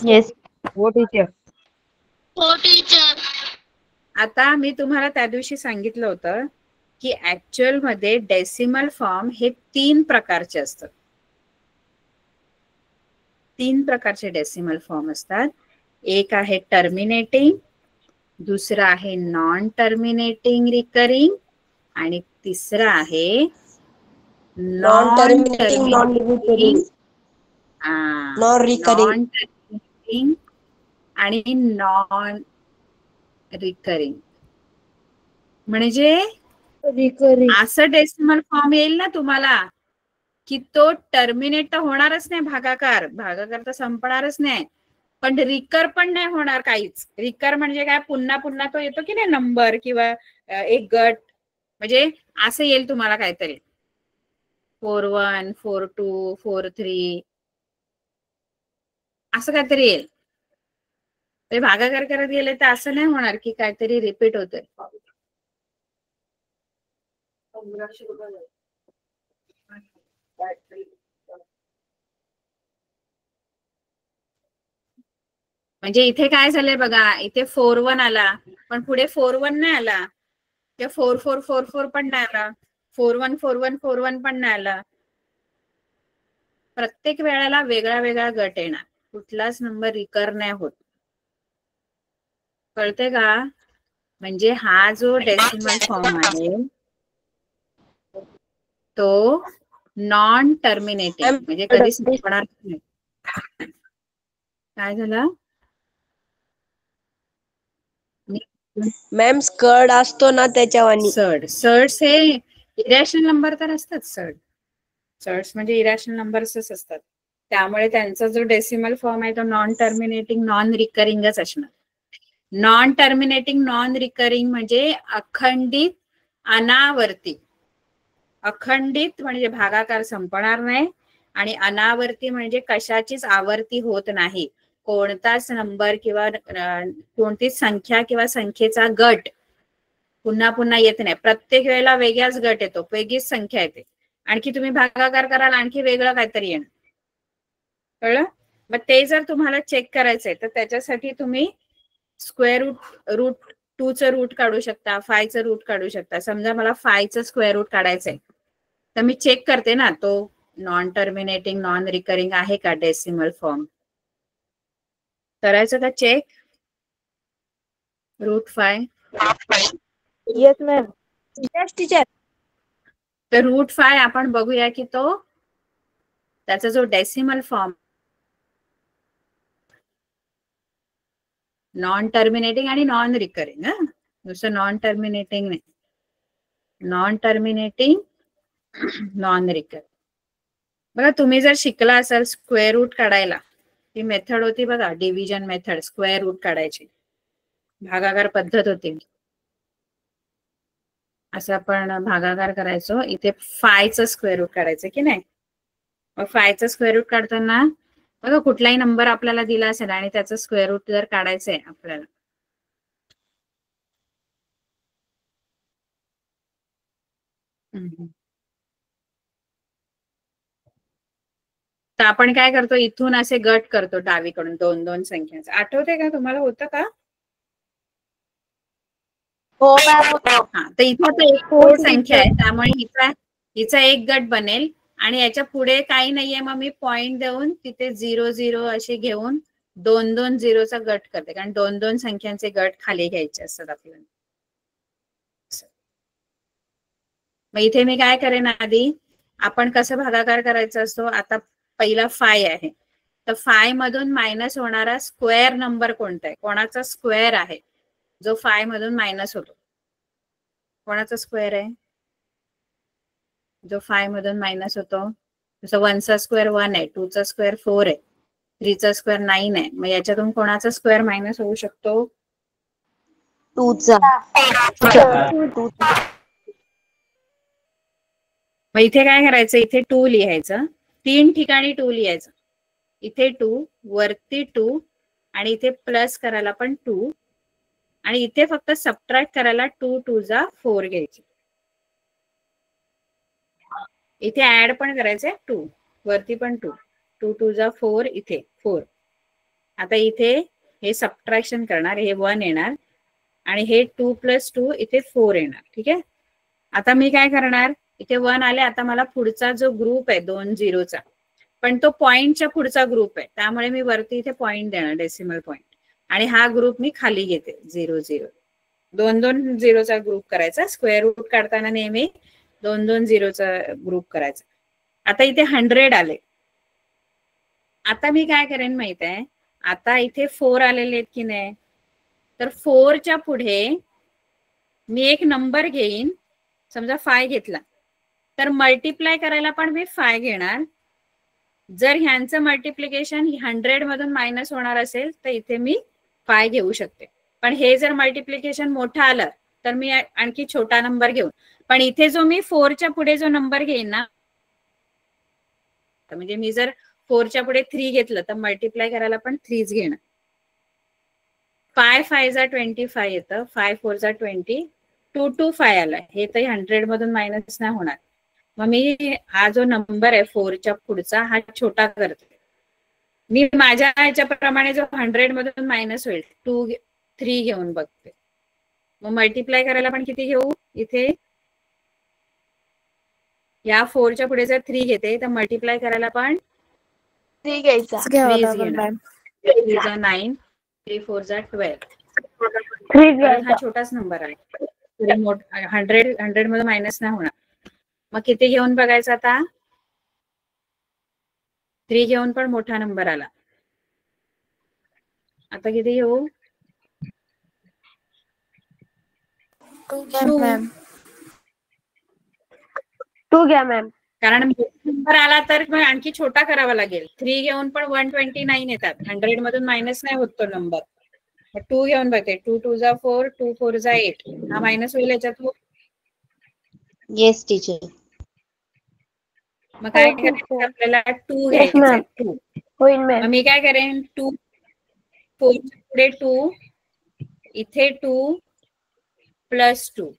येस. हो टीचर. हो टीचर. आता मी तुम्हाला त्या दिवशी सांगितलं होतं की ऍक्च्युअल मध्ये डेसिमल फॉर्म हे 3 प्रकारचे असतात. 3 प्रकारचे डेसिमल फॉर्म असतात. एक आहे टर्मिनेटिंग, दुसरा आहे नॉन टर्मिनेटिंग रिकरिंग, आणि तिसरा आहे non terminating non recurring. Non recurring. Non terminating आणि नॉन रिकरिंग. म्हणजे रिकरिंग. असं डेसिमल फॉर्म येईल ना तुम्हाला की तो टर्मिनेट तर होणारच नाही, भागाकार तर संपणारच नाही, पण रिकर पण नाही होणार काहीच. रिकर म्हणजे काय, पुन्हा पुन्हा तो येतो की नाही नंबर किंवा एक गट, म्हणजे असं येईल तुम्हाला काहीतरी 4-1, 4-2, 4-3 असं काहीतरी येईल. ते भागाकार करत गेले तर असं नाही होणार की काहीतरी रिपीट होतंय. म्हणजे इथे काय झालंय बघा, इथे 4-1 आला, पण पुढे 4-1 नाही आला, किंवा 4-4-4-4 पण नाही आला, 4-1-4-1-4-1 पण नाही आला. प्रत्येक वेळेला वेगळा वेगळा गट येणार, कुठलाच नंबर रिकर नाही होत. कळते का? म्हणजे हा जो डेसिमल फॉर्म आहे तो नॉन टर्मिनेटिंग, म्हणजे कधी संपणार नाही. काय झालं मॅम? स्कर्ड असतो ना त्याच्यावानी. सर्ड्स हे इरॅशनल नंबर तर असतात. सर्ड्स म्हणजे इरॅशनल नंबर्सच असतात, त्यामुळे त्यांचा जो डेसिमल फॉर्म आहे तो नॉन टर्मिनेटिंग नॉन रिकरिंगच असणार. नॉन टर्मिनेटिंग नॉन रिकरिंग म्हणजे अखंडित अनावर्ती. अखंडित म्हणजे भागाकार संपणार नाही, आणि अनावर्ती म्हणजे कशाचीच आवर्ती होत नाही. कोणताच नंबर किंवा कोणतीच संख्या किंवा संख्येचा गट पुन्हा पुन्हा येत नाही. प्रत्येक वेळेला वेगळाच गट येतो, वेगळीच संख्या येते. आणखी तुम्ही भागाकार कराल, आणखी वेगळं काहीतरी येणार. कळलं? मग ते जर तुम्हाला चेक करायचंय तर त्याच्यासाठी तुम्ही स्क्वेअर रूट 2चं रूट काढू शकता, 5चं रूट काढू शकता. समजा मला 5चं स्क्वेअर रूट काढायचंय, तर मी चेक करते ना तो नॉन टर्मिनेटिंग नॉन रिकरिंग आहे का डेसिमल फॉर्म. करायचं का check? Root 5. Yes ma'am. Yes teacher. तर रूट 5 आपण बघूया की तो त्याचा जो डेसिमल फॉर्म नॉन टर्मिनेटिंग आणि नॉन रिकरिंग, नुसतं नॉन टर्मिनेटिंग नाही, नॉन टर्मिनेटिंग नॉन रिकरिंग. बघा तुम्ही जर शिकला असाल स्क्वेअर रूट काढायला, ती मेथड होती बघा, डिव्हिजन मेथड. स्क्वेअर रूट काढायची भागाकार पद्धत होती. असं आपण भागाकार करायचो. इथे 5चं स्क्वेअर रूट काढायचं की नाही. मग 5चं स्क्वेअर रूट काढताना बघा कुठलाही नंबर आपल्याला दिला असेल आणि त्याचं स्क्वेअर रूट जर काढायचंय आपल्याला, तर आपण काय करतो, इथून असे गट करतो डावीकडून 2-2 संख्यांचा. आठवते का तुम्हाला? होतं का? हो मॅम. हा, तर इथं तर एक संख्या आहे, त्यामुळे हिचा एक गट बनेल, आणि याच्या पुढे काही नाहीये. मग मी पॉइंट देऊन तिथे 0-0 असे घेऊन 2-2 झिरोचा गट करते, कारण 2-2 संख्यांचे गट खाली घ्यायचे असतात आपल्याला. मग इथे मी काय करेन, आधी आपण कसं भागाकार करायचा असतो. आता पहिला 5 आहे, तर 5 मधून मायनस होणारा स्क्वेअर नंबर कोणता आहे, कोणाचा स्क्वेअर आहे जो 5 मधून मायनस होतो. कोणाचा स्क्वेअर आहे जो 5 मधून मायनस होतो? जसं 1चा स्क्वेअर 1 आहे, 2चा स्क्वेअर 4 आहे, 3चा स्क्वेअर 9 आहे. मग याच्यातून कोणाचा स्क्वेअर मायनस होऊ शकतो? 2चा. मग इथे काय करायचं, इथे 2 लिहायचं, 3 ठिकाणी 2 लिहायचं. इथे 2, वरती 2, आणि इथे प्लस करायला पण 2, आणि इथे फक्त सबट्रॅक्ट करायला 2-2 4 घ्यायचे. इथे ऍड पण करायचंय 2, वरती पण 2, 2-2 4, इथे 4. आता इथे हे सबट्रॅक्शन करणार, हे 1 येणार, आणि हे 2 + 2 इथे 4 येणार. ठीक आहे. आता मी काय करणार, इथे 1 आले, आता मला पुढचा जो ग्रुप आहे 2 झिरोचा, पण तो पॉइंटच्या पुढचा ग्रुप आहे, त्यामुळे मी वरती इथे पॉइंट देणार, डेसिमल पॉइंट, आणि हा ग्रुप मी खाली घेते 0-0. 2-2 झिरोचा ग्रुप करायचा. स्क्वेअर रूट काढताना नेहमी 2-2 झिरोचा ग्रुप करायचा. आता इथे 100 आले. आता मी काय करेन माहित आहे, आता इथे 4 आलेले आहेत की नाही, तर 4च्या पुढे मी एक नंबर घेईन. समजा 5 घेतला, तर मल्टिप्लाय करायला पण मी 5 घेणार. जर ह्यांचं मल्टिप्लिकेशन 100 मधून मायनस होणार असेल तर इथे मी 5 घेऊ शकते. पण हे जर मल्टिप्लिकेशन मोठं आलं तर मी आणखी छोटा नंबर घेऊ. पण इथे जो मी 4च्या पुढे जो नंबर घेईन ना, म्हणजे मी जर 4च्या पुढे 3 घेतलं तर मल्टिप्लाय करायला पण 3च घेणार. 5 5 = 25 येतं, 5 4 = 20, 225 आला, हे तर 100 मधून मायनस नाही होणार. मग मी हा जो नंबर आहे 4च्या पुढचा हा छोटा करते. मी माझ्या ह्याच्याप्रमाणे जो 100 मधून मायनस होईल 2 3 घेऊन बघते. मग मल्टिप्लाय करायला पण किती घेऊ, इथे या 4च्या पुढे जर 3 घेते तर मल्टिप्लाय करायला पण 3 घ्यायचा. 3 घेणार. 3 जा 9, 3 4 जा 12. हा छोटाच नंबर आहे, 100 मध्ये मायनस नाही होणार. मग किती घेऊन बघायचं आता, 3 घेऊन पण मोठा नंबर आला. आता किती घेऊ, 2 घ्या मॅम. कारण नंबर आला तर मग आणखी छोटा करावा लागेल. 3 घेऊन पण 129 येतात, 100 मधून मायनस नाही होत तो नंबर. 2 घेऊन बघते, 2 2 जा 4, 2 4 जा 8. हा मायनस होईल याच्यात. Yes teacher. मग काय करायचं आपल्याला, 2 घ्यायचं. 2 होईल मग मॅम. मी काय करेन, 2 4 पुढे 2, इथे 2 प्लस 2.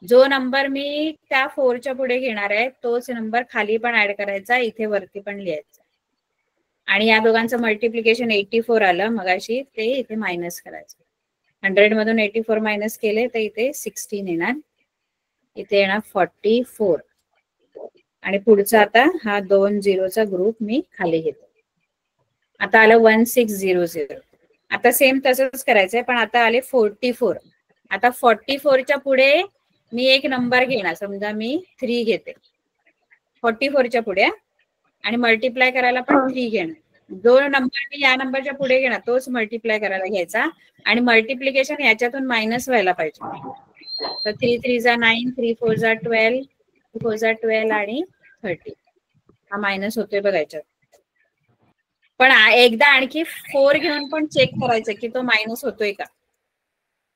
जो नंबर मी त्या 4च्या पुढे घेणार आहे तोच नंबर खाली पण ऍड करायचा, इथे वरती पण लिहायचा. आणि या दोघांचं मल्टिप्लिकेशन 84 आलं मगाशी, ते इथे मायनस करायचं. 100 मधून 84 मायनस केले तर इथे 16 येणार, इथे येणार 44. आणि पुढचा आता हा 2 झिरोचा ग्रुप मी खाली घेतो. आता आलं 1600. आता सेम तसंच करायचंय, पण आता आले 44. आता 44च्या पुढे मी एक नंबर घेणार, समजा मी 3 घेते 44च्या पुढे, आणि मल्टिप्लाय करायला पण 3 घेणार. जो नंबर मी या नंबरच्या पुढे घेणार तोच मल्टिप्लाय करायला घ्यायचा, आणि मल्टिप्लिकेशन याच्यातून मायनस व्हायला पाहिजे. तर 3 3 जा 9, 3 4 जा 12, 4 जा 12 आणि 30. हा मायनस होतोय बघायच्यात. पण एकदा आणखी 4 घेऊन पण चेक करायचं की तो मायनस होतोय का,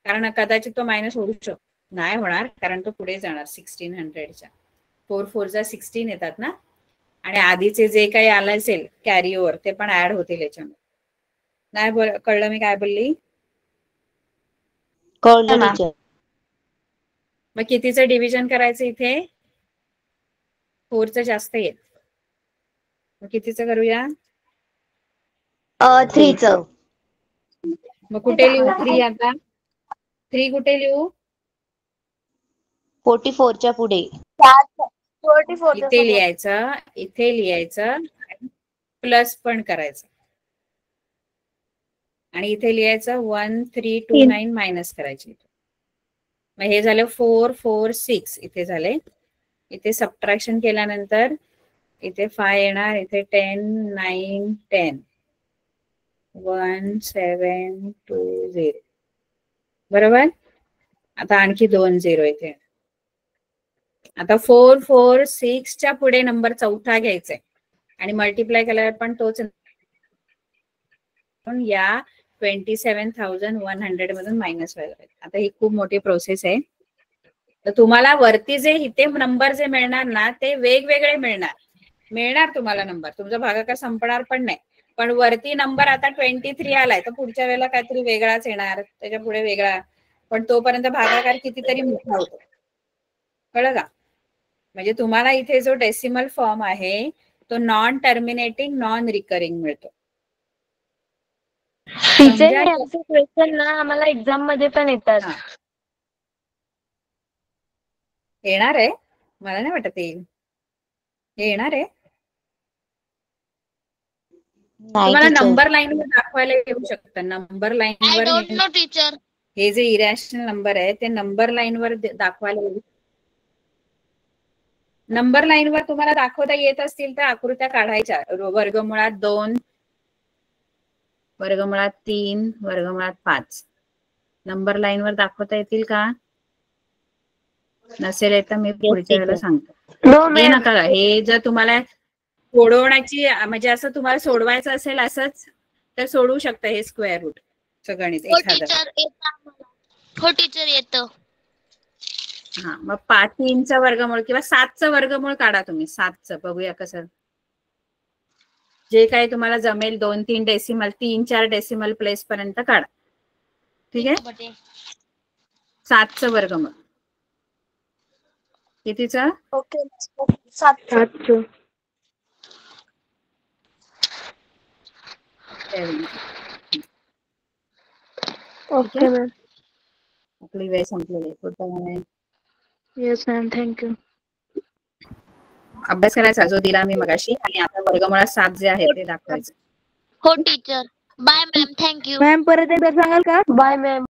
कारण कदाचित तो मायनस होऊ शकतो. नाही होणार, कारण तो पुढे जाणार 1600च्या. 4 4 जा 16 येतात ना, आणि आधीचे जे काही आलं असेल कॅरी ओव्हर ते पण ऍड होतील याच्यामध्ये. नाही कळलं मी काय बोलली? कळलं टीचर. मग कितीचं डिव्हिजन करायचं इथे, 4चं जास्त येत. मग कितीचं करूया, 3चं. मग कुठे लिहू 3 आता, 3 कुठे लिहू, 44च्या पुढे. 44 इथे लिहायचं, इथे लिहायचं, प्लस पण करायचं, आणि इथे लिहायचं 1329 मायनस करायचे. मग हे झालं 4 4 6. इथे झाले, इथे सबट्रॅक्शन केल्यानंतर इथे 5 येणार, इथे 10 9 10 1 7 2 0. बरोबर. आता आणखी 2 0 इथे. आता 4 4 6च्या पुढे नंबर चौथा घ्यायचा आणि मल्टिप्लाय केल्यावर पण तोच या 27,100 मधून मायनस व्हायला पाहिजे. आता ही खूप मोठी प्रोसेस आहे. तर तुम्हाला वरती जे इथे नंबर जे मिळणार ना ते वेगवेगळे मिळणार तुम्हाला नंबर. तुमचा भागाकार संपणार पण नाही. पण वरती नंबर आता 23 आलाय तर पुढच्या वेळेला काहीतरी वेगळाच येणार, त्याच्या पुढे वेगळा, पण तोपर्यंत भागाकार कितीतरी मोठा होतो. कळलं का? म्हणजे तुम्हाला इथे जो डेसिमल फॉर्म आहे तो नॉन टर्मिनेटिंग नॉन रिकरिंग मिळतो. क्वेश्चन ना आम्हाला एक्झाम मध्ये पण येतात. येणार आहे, मला नाही वाटत येईल. हे येणार आहे तुम्हाला नंबर लाईन वर दाखवायला येऊ शकतं. नंबर लाईन वर हे जे इरॅशनल नंबर आहे ते नंबर लाईन वर दाखवायला येऊ. नंबर लाईन वर तुम्हाला दाखवता येत असतील तर आकृत्या काढायच्या. वर्गमुळात 2, वर्गमुळात 3, वर्गमुळात 5 नंबर लाईन वर दाखवता येतील का? नसेल तर मी पुढच्या वेळेला सांगतो. हे नका, हे जर तुम्हाला सोडवण्याची म्हणजे असं तुम्हाला सोडवायचं असेल असंच तर सोडवू शकता हे स्क्वेअर रूट गणित एखादं. हो टीचर येतं. हा मग 3चा वर्गमूळ किंवा 7चं वर्गमूळ काढा तुम्ही. 7चं बघूया कसं जे काही तुम्हाला जमेल. 2-3 डेसिमल 3-4 डेसिमल प्लेस पर्यंत काढा. ठीक आहे. 7चं वर्गमूळ कितीचा? ओके 7. Okay ma'am. आपली वेळ संपलेली आहे. पुढचा येस मॅम. थँक्यू. अभ्यास करायचा जो दिला मी मगाशी आणि आता वर्गमुळात 7 जे आहे ते दाखवायचं. हो teacher. Bye ma'am. Thank you. Ma'am परत एकदा सांगाल का? Bye ma'am.